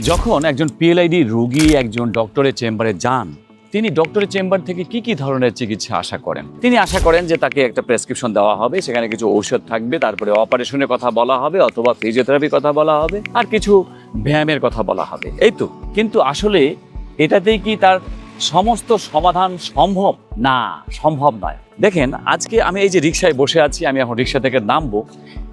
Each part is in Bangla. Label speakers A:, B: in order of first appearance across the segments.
A: যখন একজন পিএলআইডি রোগী একজন ডক্টরের চেম্বারে যান, তিনি ডক্টরের চেম্বার থেকে কি ধরনের চিকিৎসা আশা করেন? তিনি আশা করেন যে তাকে একটা প্রেসক্রিপশন দেওয়া হবে, সেখানে কিছু ঔষধ থাকবে, তারপরে অপারেশনের কথা বলা হবে অথবা ফিজিওথেরাপির কথা বলা হবে, আর কিছু ব্যায়ামের কথা বলা হবে, এই তো। কিন্তু আসলে এটাতেই কি তার সমস্ত সমাধান সম্ভব? না, সম্ভব নয়। দেখেন, আজকে আমি এই যে রিকশায় বসে আছি, আমি এখন রিকশা থেকে নামবো।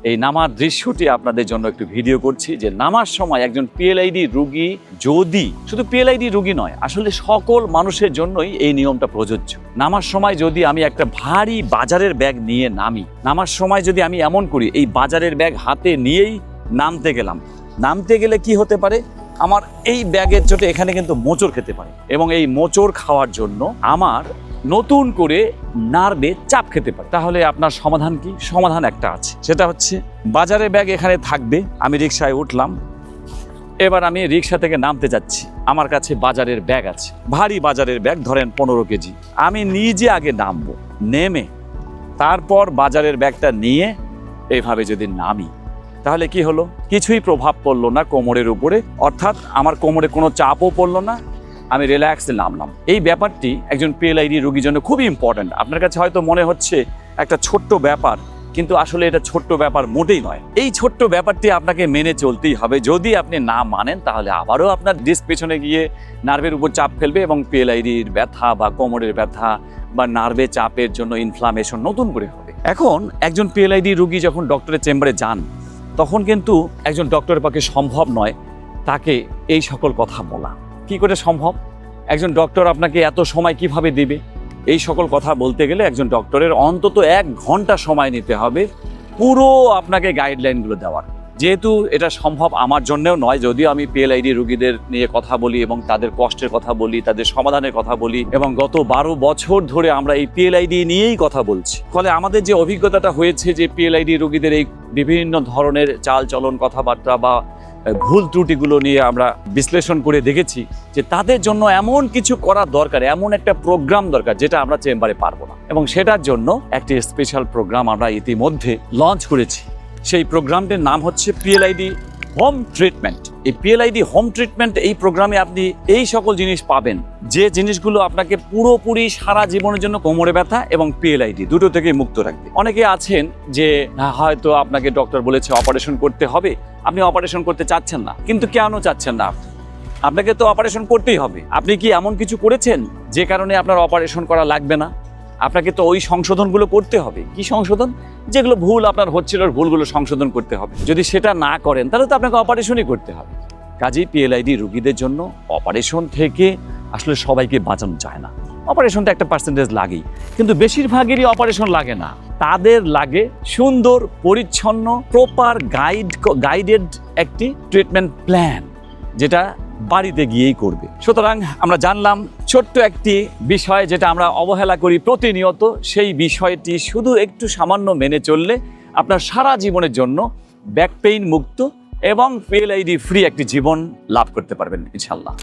A: এই নামার দৃশ্যটি আপনাদের জন্য একটু ভিডিও করছি যে নামার সময় একজন পিএলআইডি রোগী, যদি শুধু পিএলআইডি রোগী নয়, আসলে সকল মানুষের জন্যই এই নিয়মটা প্রযোজ্য। নামার সময় যদি আমি একটা ভারী বাজারের ব্যাগ নিয়ে নামি, নামার সময় যদি আমি এমন করি এই বাজারের ব্যাগ হাতে নিয়েই নামতে গেলাম, নামতে গেলে কি হতে পারে, আমার এই ব্যাগের চোটে এখানে কিন্তু মোচড় খেতে পারে, এবং এই মোচড় খাওয়ার জন্য আমার নতুন করে নার্ভে চাপ খেতে পারে। তাহলে আপনার সমাধান কি? সমাধান একটা আছে, সেটা হচ্ছে বাজারের ব্যাগ এখানে থাকবে, আমি রিকশায় উঠলাম, এবার আমি রিকশা থেকে নামতে যাচ্ছি, আমার কাছে বাজারের ব্যাগ আছে, ভারী বাজারের ব্যাগ, ধরেন 15 কেজি। আমি নিজে আগে নামবো, নেমে তারপর বাজারের ব্যাগটা নিয়ে এইভাবে যদি নামি, তাহলে কি হলো? কিছুই প্রভাব পড়লো না কোমরের উপরে, অর্থাৎ আমার কোমরে কোনো চাপও পড়লো না, আমি রিল্যাক্সে নামলাম। এই ব্যাপারটি একজন পিএলআইডি রোগীর জন্য খুবই ইম্পর্ট্যান্ট। আপনার কাছে হয়তো মনে হচ্ছে একটা ছোট্ট ব্যাপার, কিন্তু আসলে এটা ছোট্ট ব্যাপার মোটেই নয়। এই ছোট্ট ব্যাপারটি আপনাকে মেনে চলতেই হবে। যদি আপনি না মানেন, তাহলে আবারও আপনার ডিস্ক পেছনে গিয়ে নার্ভের উপর চাপ ফেলবে, এবং পিএলআইডির ব্যথা বা কোমরের ব্যথা বা নার্ভে চাপের জন্য ইনফ্লামেশন নতুন করে হবে। এখন একজন পিএলআইডি রোগী যখন ডক্টরের চেম্বারে যান, তখন কিন্তু একজন ডক্টরের পক্ষে সম্ভব নয় তাকে এই সকল কথা বলা। কি করে সম্ভব? একজন ডক্টর আপনাকে এত সময় কিভাবে দিবে? এই সকল কথা বলতে গেলে একজন ডক্টরের অন্তত 1 ঘন্টা সময় নিতে হবে পুরো আপনাকে গাইডলাইনগুলো দেওয়ার। যেহেতু এটা সম্ভব আমার জন্যও নয়, যদিও আমি পিএলআইডি রোগীদের নিয়ে কথা বলি এবং তাদের কষ্টের কথা বলি, তাদের সমাধানের কথা বলি, এবং গত 12 বছর ধরে আমরা এই পিএলআইডি নিয়েই কথা বলছি। ফলে আমাদের যে অভিজ্ঞতাটা হয়েছে যে পিএলআইডি রোগীদের এই বিভিন্ন ধরনের চাল চলন, কথাবার্তা বা ভুল ত্রুটিগুলো নিয়ে আমরা বিশ্লেষণ করে দেখেছি যে তাদের জন্য এমন কিছু করা দরকার, এমন একটা প্রোগ্রাম দরকার যেটা আমরা চেম্বারে পারবো না, এবং সেটার জন্য একটি স্পেশাল প্রোগ্রাম আমরা ইতিমধ্যে লঞ্চ করেছি। সেই প্রোগ্রামটির নাম হচ্ছে পিএলআইডি হোম ট্রিটমেন্ট। এই পিএলআইডি হোম ট্রিটমেন্ট, এই প্রোগ্রামে আপনি এই সকল জিনিস পাবেন যে জিনিসগুলো আপনাকে পুরোপুরি সারা জীবনের জন্য কোমরে ব্যথা এবং পিএলআইডি দুটো থেকে মুক্ত রাখবে। অনেকে আছেন যে হয়তো আপনাকে ডক্টর বলেছে অপারেশন করতে হবে, আপনি অপারেশন করতে চাচ্ছেন না। কিন্তু কেন চাচ্ছেন না? আপনাকে তো অপারেশন করতেই হবে। আপনি কি এমন কিছু করেছেন যে কারণে আপনার অপারেশন করা লাগবে না? আপনাকে তো ওই সংশোধনগুলো করতে হবে। কি সংশোধন? যেগুলো ভুল আপনার হচ্ছিল, ভুলগুলো সংশোধন করতে হবে। যদি সেটা না করেন, তাহলে তো আপনাকে অপারেশনই করতে হবে। কাজেই পিএলআইডি রোগীদের জন্য অপারেশন থেকে আসলে সবাইকে বাঁচানো যায় না। অপারেশনটা একটা পার্সেন্টেজ লাগেই, কিন্তু বেশিরভাগেরই অপারেশন লাগে না। তাদের লাগে সুন্দর, পরিচ্ছন্ন, প্রপার গাইডেড একটি ট্রিটমেন্ট প্ল্যান, যেটা বাড়িতে গিয়েই করবে। সুতরাং আমরা জানলাম ছোট্ট একটি বিষয় যেটা আমরা অবহেলা করি প্রতিনিয়ত, সেই বিষয়টি শুধু একটু সামান্য মেনে চললে আপনার সারা জীবনের জন্য ব্যাক পেইন মুক্ত এবং পিএলআইডি ফ্রি একটি জীবন লাভ করতে পারবেন ইনশাআল্লাহ।